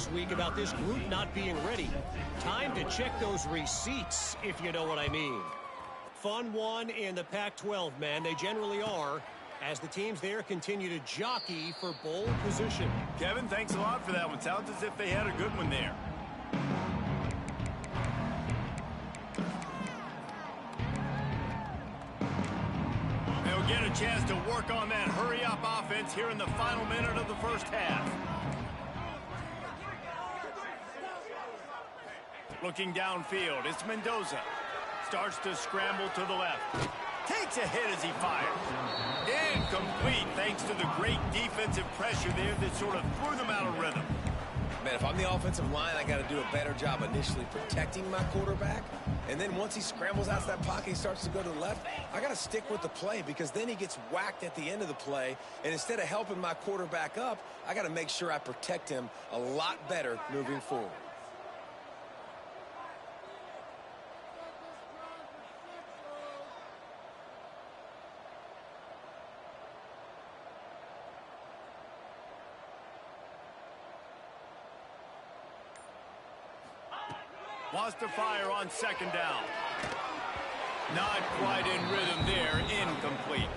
this week about this group not being ready. Time to check those receipts, if you know what I mean. Fun one in the Pac-12, man. They generally are, as the teams there continue to jockey for bowl position. Kevin, thanks a lot for that one. Sounds as if they had a good one there. They'll get a chance to work on that hurry-up offense here in the final minute of the first half. Looking downfield, it's Mendoza. Starts to scramble to the left. Takes a hit as he fires. Incomplete thanks to the great defensive pressure there that sort of threw them out of rhythm. Man, if I'm the offensive line, I got to do a better job initially protecting my quarterback. And then once he scrambles out of that pocket, he starts to go to the left, I got to stick with the play because then he gets whacked at the end of the play. And instead of helping my quarterback up, I got to make sure I protect him a lot better moving forward. Wants to fire on second down. Not quite in rhythm there. Incomplete.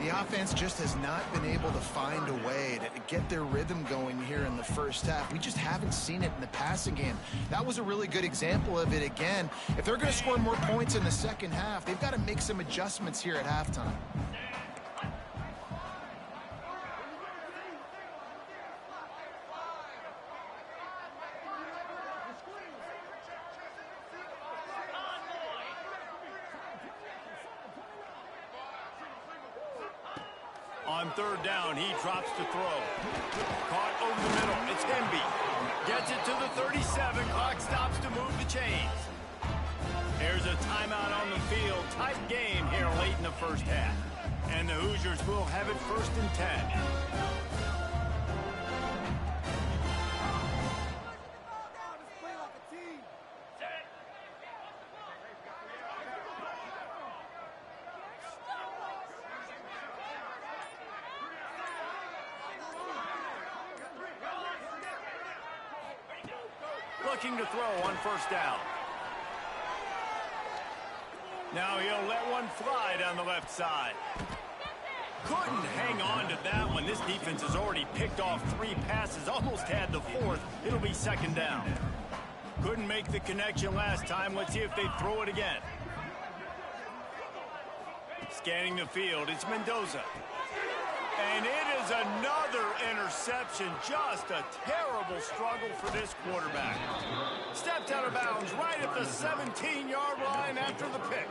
The offense just has not been able to find a way to get their rhythm going here in the first half. We just haven't seen it in the passing game. That was a really good example of it again. If they're going to score more points in the second half, they've got to make some adjustments here at halftime. On third down, he drops to throw. Caught over the middle. It's Hemby. Gets it to the 37. Clock stops to move the chains. There's a timeout on the field. Tight game here late in the first half. And the Hoosiers will have it 1st and 10. Looking to throw on first down. Now he'll let one fly down the left side. Couldn't hang on to that one. This defense has already picked off 3 passes, almost had the 4th. It'll be second down. Couldn't make the connection last time. Let's see if they throw it again. Scanning the field, it's Mendoza. And it is another interception. Just a terrible struggle for this quarterback. Stepped out of bounds right at the 17-yard line after the pick.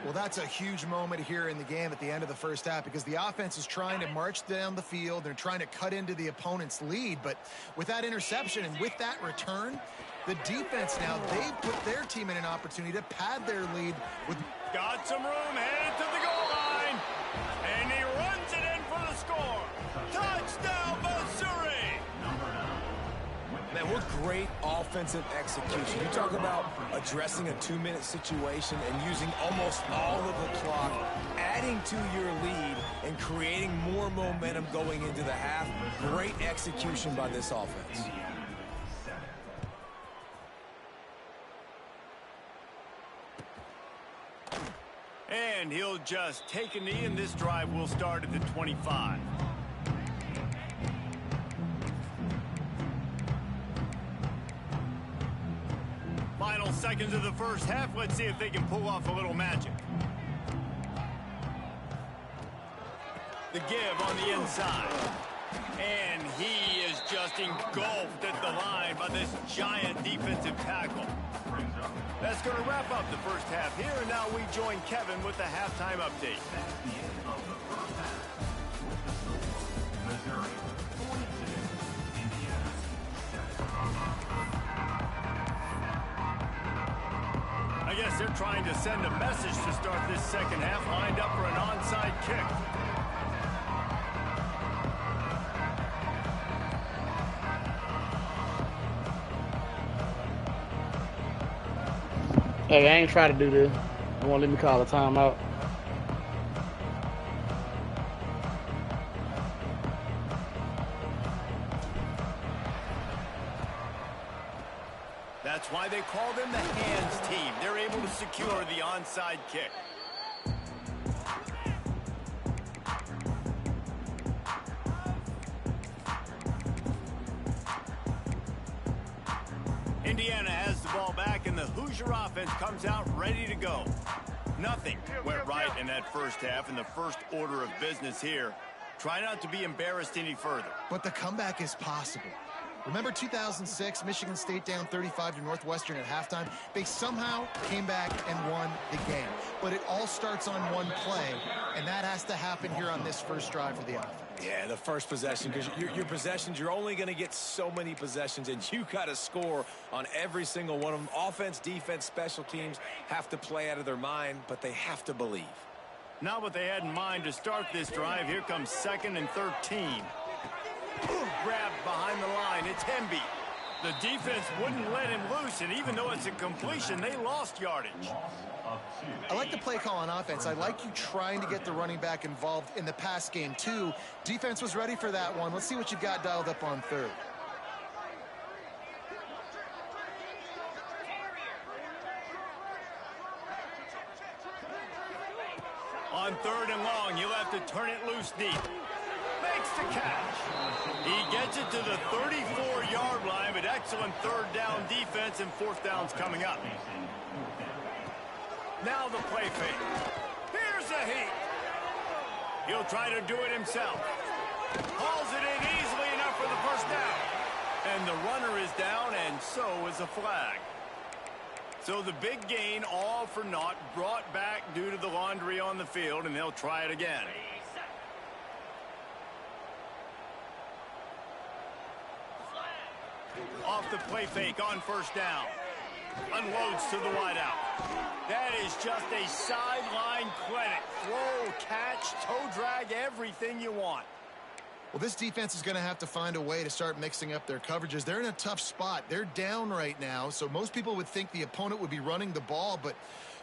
Well, that's a huge moment here in the game at the end of the first half because the offense is trying to march down the field. They're trying to cut into the opponent's lead. But with that interception and with that return, the defense now, they've put their team in an opportunity to pad their lead. Got some room, headed to the goal line. And he runs it in for the score. Touchdown, Missouri! Man, what great offensive execution. You talk about addressing a 2-minute situation and using almost all of the clock, adding to your lead and creating more momentum going into the half. Great execution by this offense. And he'll just take a knee, and this drive will start at the 25. Final seconds of the first half. Let's see if they can pull off a little magic. The give on the inside. And he is just engulfed at the line by this giant defensive tackle. That's going to wrap up the first half here, and now we join Kevin with the halftime update. I guess they're trying to send a message to start this second half, lined up for an onside kick. Hey, I ain't trying to do this. They won't let me call a timeout. That's why they call them the hands team. They're able to secure the onside kick. Indiana has the ball back, and the Hoosier offense comes out ready to go. Nothing went right in that first half, in the first order of business here. Try not to be embarrassed any further. But the comeback is possible. Remember 2006, Michigan State down 35 to Northwestern at halftime? They somehow came back and won the game. But it all starts on one play, and that has to happen here on this first drive for the offense. Yeah, the first possession, because your possessions, you're only going to get so many possessions, and you got to score on every single one of them. Offense, defense, special teams have to play out of their mind, but they have to believe. Not what they had in mind to start this drive. Here comes 2nd and 13. Grabbed behind the line. It's Hemby. The defense wouldn't let him loose, and even though it's a completion, they lost yardage. I like the play call on offense. I like you trying to get the running back involved in the pass game, too. Defense was ready for that one. Let's see what you've got dialed up on third. On 3rd and long, you'll have to turn it loose deep. Makes the catch. He gets it to the 34-yard line, but excellent 3rd down defense, and 4th down's coming up. Now the play fake. Here's a heat. He'll try to do it himself. Hauls it in easily enough for the first down. And the runner is down, and so is a flag. So the big gain, all for naught, brought back due to the laundry on the field, and they'll try it again. Off the play fake on 1st down. Unloads to the wideout. That is just a sideline clinic. Throw, catch, toe drag, everything you want. Well, this defense is going to have to find a way to start mixing up their coverages. They're in a tough spot. They're down right now, so most people would think the opponent would be running the ball, but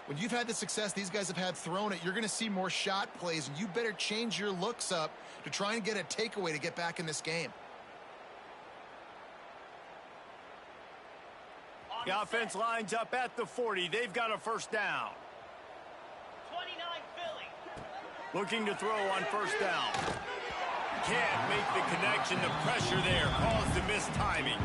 when you've had the success these guys have had throwing it, you're going to see more shot plays, and you better change your looks up to try and get a takeaway to get back in this game. The offense lines up at the 40. They've got a 1st down. 29 Philly. Looking to throw on 1st down. Can't make the connection. The pressure there caused the missed timing.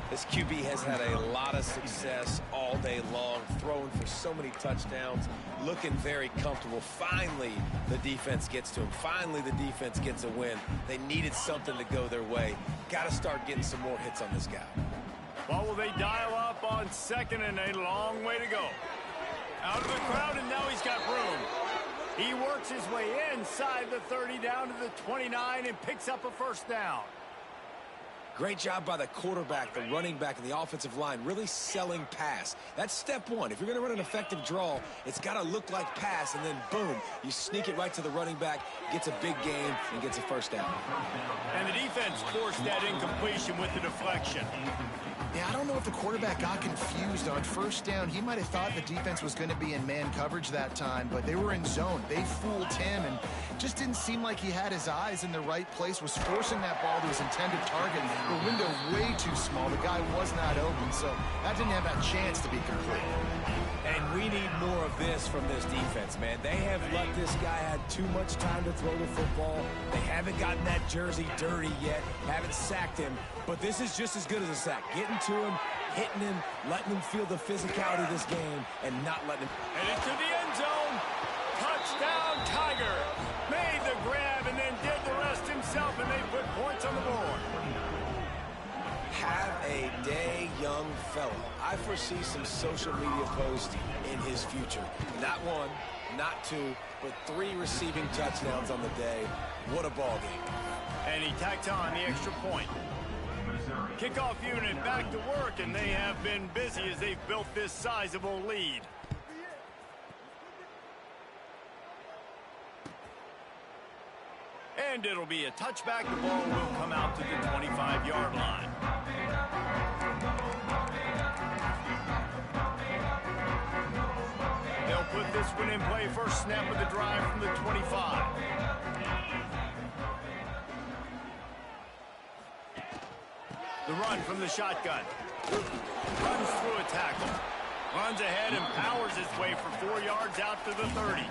This QB has had a lot of success all day long, throwing for so many touchdowns, looking very comfortable. Finally, the defense gets to him. Finally, the defense gets a win. They needed something to go their way. Got to start getting some more hits on this guy. Well, will they dial up on 2nd and a long way to go? Out of the crowd, and now he's got room. He works his way inside the 30 down to the 29 and picks up a 1st down. Great job by the quarterback, the running back, and the offensive line, really selling pass. That's step one. If you're going to run an effective draw, it's got to look like pass, and then boom, you sneak it right to the running back, gets a big gain, and gets a 1st down. And the defense forced that incompletion with the deflection. Yeah, I don't know if the quarterback got confused on 1st down. He might have thought the defense was going to be in man coverage that time, but they were in zone. They fooled him, and just didn't seem like he had his eyes in the right place, was forcing that ball to his intended target. The window way too small. The guy was not open, so that didn't have that chance to be complete. And we need more of this from this defense, man. They have let this guy have too much time to throw the football. They haven't gotten that jersey dirty yet, haven't sacked him, but this is just as good as a sack. Getting to him, hitting him, letting him feel the physicality of this game, and not letting him. And into the end zone. Touchdown, Tiger. Made the grab and then did the rest himself, and they put points on the board. Have a day, young fella. I foresee some social media posts in his future. Not one, not two, but 3 receiving touchdowns on the day. What a ball game. And he tacked on the extra point. Kickoff unit back to work, and they have been busy as they've built this sizable lead. And it'll be a touchback. The ball will come out to the 25-yard line. They'll put this one in play. First snap of the drive from the 25. The run from the shotgun. Runs through a tackle. Runs ahead and powers his way for 4 yards out to the 30.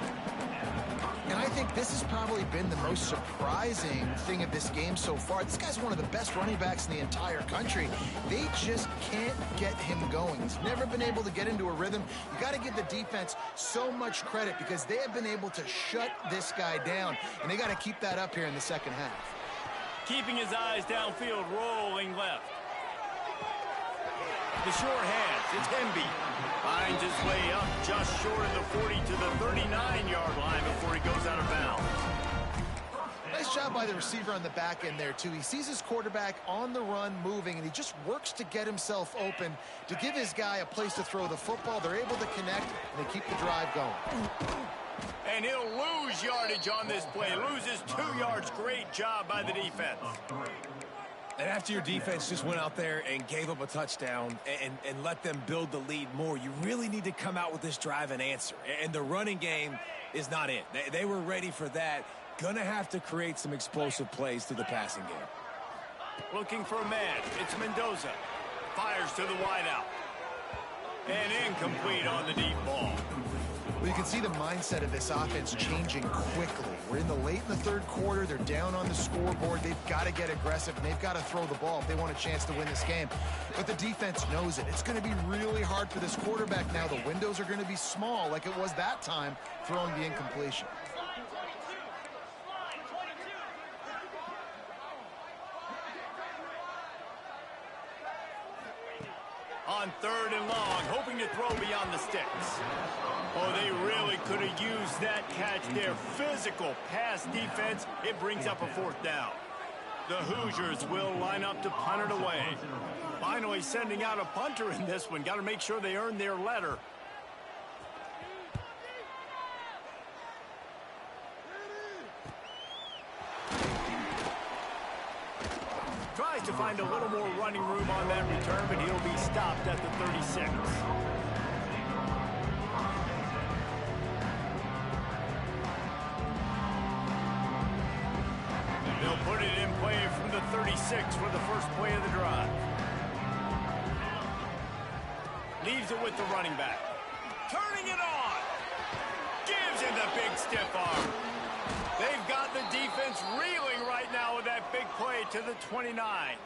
And I think this has probably been the most surprising thing of this game so far. This guy's one of the best running backs in the entire country. They just can't get him going. He's never been able to get into a rhythm. You got to give the defense so much credit because they have been able to shut this guy down, and they got to keep that up here in the second half. Keeping his eyes downfield, rolling left. The short hands, it's Hemby. Finds his way up just short of the 40 to the 39-yard line before he goes out of bounds. Nice job by the receiver on the back end there, too. He sees his quarterback on the run moving, and he just works to get himself open to give his guy a place to throw the football. They're able to connect, and they keep the drive going. And he'll lose yardage on this play. Loses 2 yards. Great job by the defense. And after your defense just went out there and gave up a touchdown and let them build the lead more, you really need to come out with this drive and answer. And the running game is not it. They were ready for that. Gonna have to create some explosive plays through the passing game. Looking for a man. It's Mendoza. Fires to the wideout. And incomplete on the deep ball. Well, you can see the mindset of this offense changing quickly. We're in the third quarter. They're down on the scoreboard. They've got to get aggressive, and they've got to throw the ball if they want a chance to win this game. But the defense knows it. It's going to be really hard for this quarterback now. The windows are going to be small like it was that time throwing the incompletion. On 3rd and long, hoping to throw beyond the sticks. Oh, they really could have used that catch there. Physical pass defense. It brings up a 4th down. The Hoosiers will line up to punt it away. Finally sending out a punter in this one. Got to make sure they earn their letter. Tries to find a little more running room on that return, but he'll be stopped at the 36. They'll put it in play from the 36 for the first play of the drive. Leaves it with the running back. Turning it on. Gives him the big stiff arm. They've got the defense reeling right now with that big play to the 29.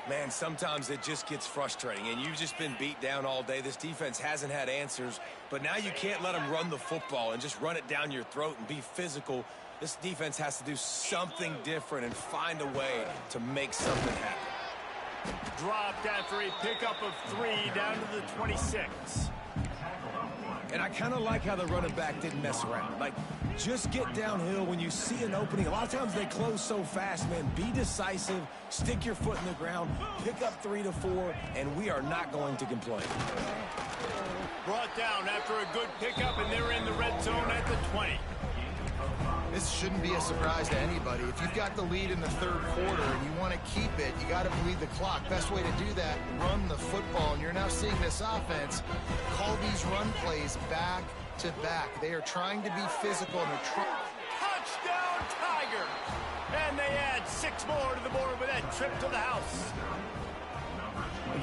Man, sometimes it just gets frustrating, and you've just been beat down all day. This defense hasn't had answers, but now you can't let them run the football and just run it down your throat and be physical. This defense has to do something different and find a way to make something happen. Dropped after a pickup of 3 down to the 26. And I kind of like how the running back didn't mess around. Like, just get downhill when you see an opening. A lot of times they close so fast, man. Be decisive, stick your foot in the ground, pick up 3 to 4, and we are not going to complain. Brought down after a good pickup, and they're in the red zone at the 20. This shouldn't be a surprise to anybody. If you've got the lead in the third quarter and you want to keep it, you got to bleed the clock. Best way to do that, run the football. And you're now seeing this offense call these run plays back to back. They are trying to be physical, and they're trying. Touchdown, Tiger! And they add 6 more to the board with that trip to the house.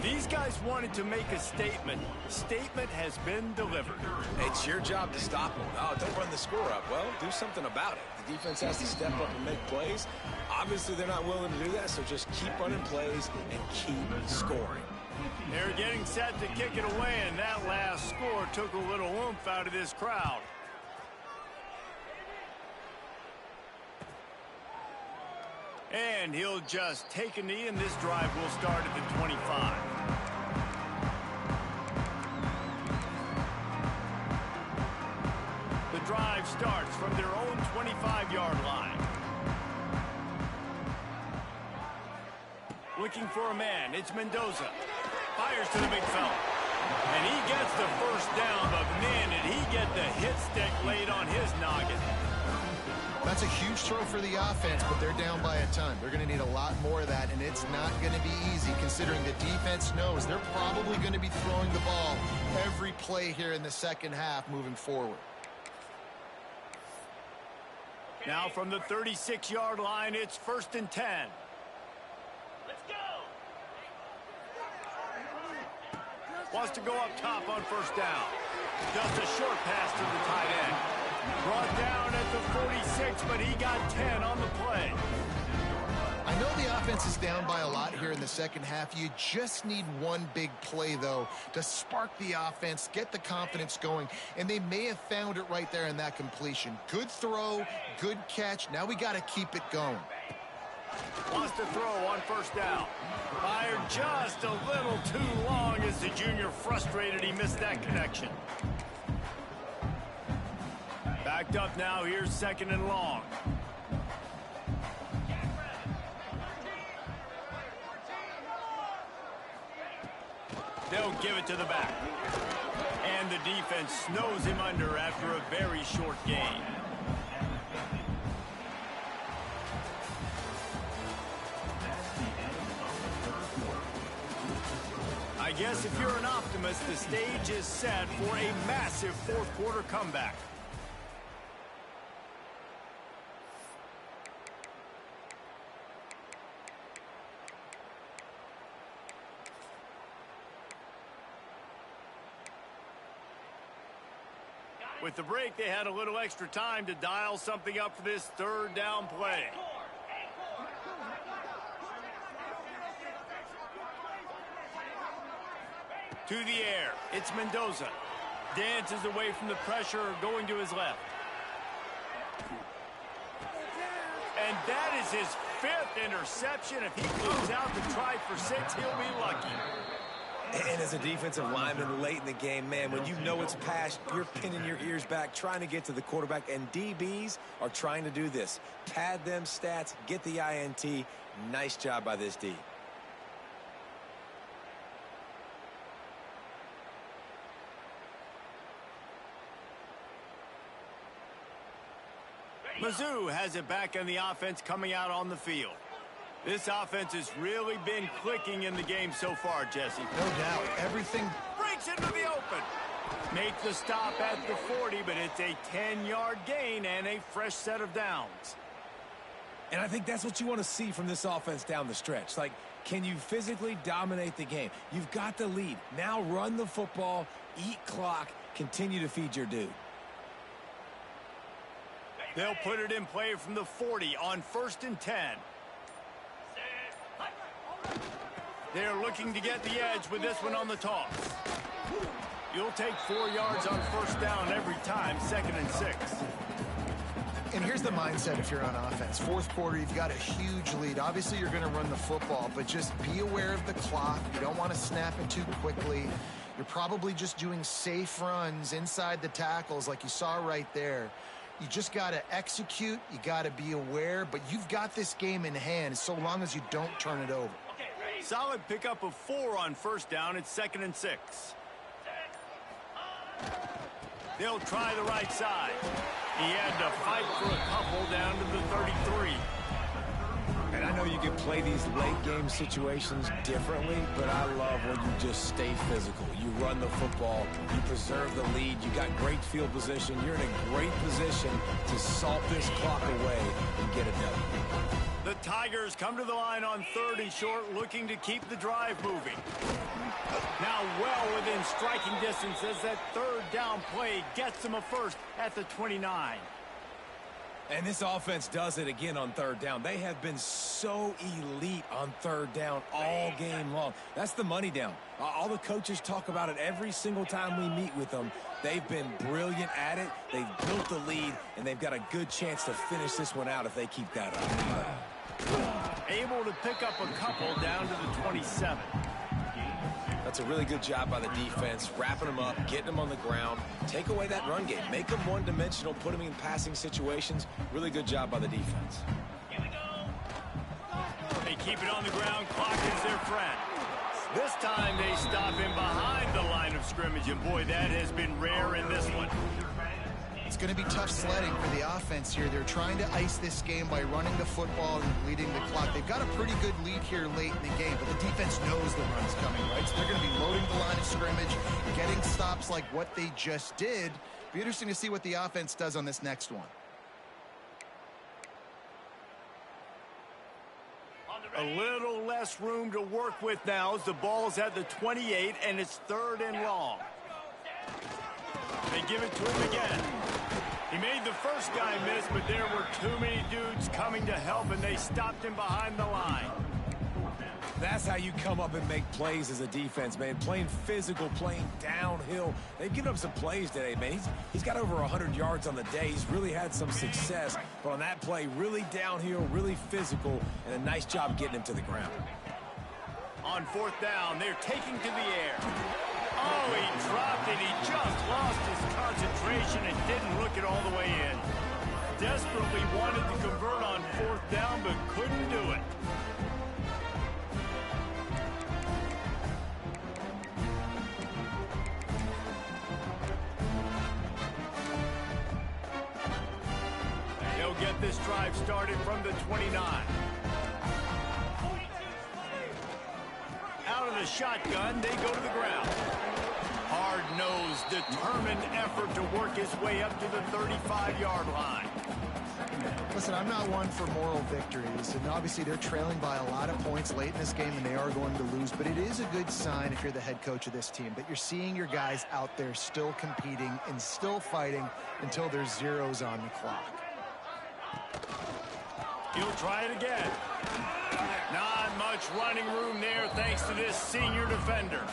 These guys wanted to make a statement. Statement has been delivered. It's your job to stop them. Oh, don't run the score up. Well, do something about it. The defense has to step up and make plays. Obviously, they're not willing to do that, so just keep running plays and keep scoring. They're getting set to kick it away, and that last score took a little oomph out of this crowd. And he'll just take a knee, and this drive will start at the 25. The drive starts from their own 25-yard line. Looking for a man. It's Mendoza. Fires to the big fella. And he gets the first down, but man, did he get the hit stick laid on his noggin. That's a huge throw for the offense, but they're down by a ton. They're going to need a lot more of that, and it's not going to be easy considering the defense knows they're probably going to be throwing the ball every play here in the second half moving forward. Now from the 36-yard line, it's 1st and 10. Let's go. Wants to go up top on first down. Just a short pass to the tight end. Brought down at the 46, but he got 10 on the play. I know the offense is down by a lot here in the second half. You just need one big play, though, to spark the offense, get the confidence going, and they may have found it right there in that completion. Good throw, good catch. Now we got to keep it going. Wants to throw on first down. Fired just a little too long as the junior frustrated he missed that connection. Backed up now, here's second and long. They'll give it to the back. And the defense snows him under after a very short gain. I guess if you're an optimist, the stage is set for a massive fourth quarter comeback. With the break, they had a little extra time to dial something up for this third down play. To the air, it's Mendoza. Dances away from the pressure, going to his left. And that is his 5th interception. If he goes out to try for 6, he'll be lucky. And as a defensive lineman late in the game, man, when you know it's past, you're pinning your ears back, trying to get to the quarterback, and DBs are trying to do this. Pad them stats, get the INT. Nice job by this D. Mizzou has it back on the offense coming out on the field. This offense has really been clicking in the game so far, Jesse. No doubt. Everything Breaks into the open. Make the stop at the 40, but it's a 10-yard gain and a fresh set of downs. And I think that's what you want to see from this offense down the stretch. Like, can you physically dominate the game? You've got the lead. Now run the football, eat clock, continue to feed your dude. They'll put it in play from the 40 on 1st and 10. They're looking to get the edge with this one on the toss. You'll take 4 yards on first down every time, 2nd and 6. And here's the mindset if you're on offense. Fourth quarter, you've got a huge lead. Obviously, you're going to run the football, but just be aware of the clock. You don't want to snap it too quickly. You're probably just doing safe runs inside the tackles like you saw right there. You just got to execute. You got to be aware, but you've got this game in hand so long as you don't turn it over. Solid pickup of 4 on first down. It's 2nd and 6. They'll try the right side. He had to fight for a couple down to the 33. And I know you can play these late game situations differently, but I love when you just stay physical. You run the football, you preserve the lead, you got great field position, you're in a great position to salt this clock away and get it done. The Tigers come to the line on 3rd and short, looking to keep the drive moving. Now well within striking distance as that 3rd down play gets them a first at the 29. And this offense does it again on 3rd down. They have been so elite on 3rd down all game long. That's the money down. All the coaches talk about it every single time we meet with them. They've been brilliant at it. They've built the lead, and they've got a good chance to finish this one out if they keep that up. Able to pick up a couple down to the 27. That's a really good job by the defense, wrapping them up, getting them on the ground. Take away that run game. Make them one-dimensional, put them in passing situations. Really good job by the defense. Here we go. They keep it on the ground. Clock is their friend. This time they stop him behind the line of scrimmage, and boy, that has been rare in this one. It's going to be tough sledding for the offense here. They're trying to ice this game by running the football and leading the clock. They've got a pretty good lead here late in the game, but the defense knows the run's coming, right? So they're going to be loading the line of scrimmage, getting stops like what they just did. Be interesting to see what the offense does on this next one. On the A little less room to work with now as the ball's at the 28 and it's 3rd and long. They give it to him again. He made the first guy miss, but there were too many dudes coming to help, and they stopped him behind the line. That's how you come up and make plays as a defense, man. Playing physical, playing downhill. They've given up some plays today, man. He's got over 100 yards on the day. He's really had some success. But on that play, really downhill, really physical, and a nice job getting him to the ground. On 4th down, they're taking to the air. Oh, he dropped it. He just lost his concentration and didn't look it all the way in. Desperately wanted to convert on 4th down, but couldn't do it. Get this drive started from the 29. Out of the shotgun, they go to the ground. Hard-nosed, determined effort to work his way up to the 35-yard line. Listen, I'm not one for moral victories, and obviously they're trailing by a lot of points late in this game, and they are going to lose, but it is a good sign if you're the head coach of this team that you're seeing your guys out there still competing and still fighting until there's zeros on the clock. He'll try it again. Not much running room there thanks to this senior defender.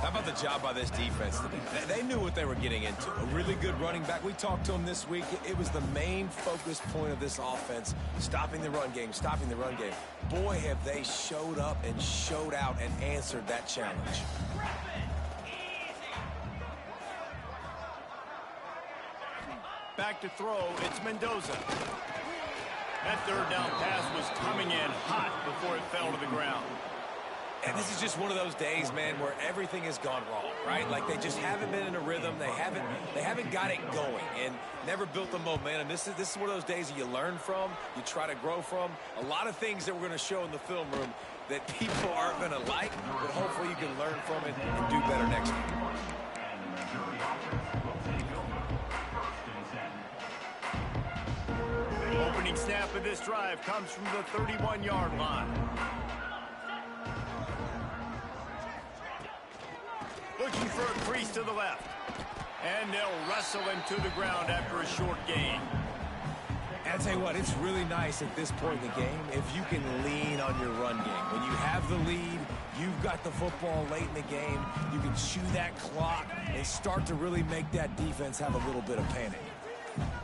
How about the job by this defense today? They knew what they were getting into. A really good running back. We talked to him this week. It was the main focus point of this offense, stopping the run game, stopping the run game. Boy, have they showed up and showed out and answered that challenge. Back to throw, it's Mendoza. That 3rd down pass was coming in hot before it fell to the ground. And this is just one of those days, man, where everything has gone wrong, right? Like they just haven't been in a rhythm. They haven't got it going and never built the momentum. This is one of those days that you learn from, you try to grow from. A lot of things that we're going to show in the film room that people aren't going to like, but hopefully you can learn from it and do better next time. Opening snap of this drive comes from the 31-yard line. Looking for a crease to the left. And they'll wrestle him to the ground after a short gain. And I'll tell you what, it's really nice at this point in the game if you can lean on your run game. When you have the lead, you've got the football late in the game, you can chew that clock and start to really make that defense have a little bit of panic.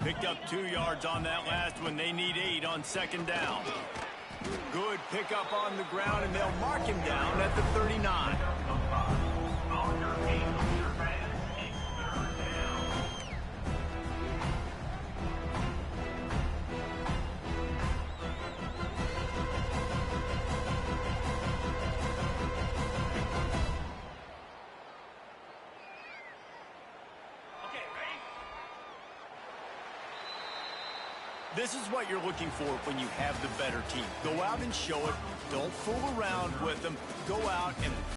Picked up 2 yards on that last one. They need 8 on 2nd down. Good pickup on the ground, and they'll mark him down at the 39. This is what you're looking for when you have the better team. Go out and show it. Don't fool around with them. Go out and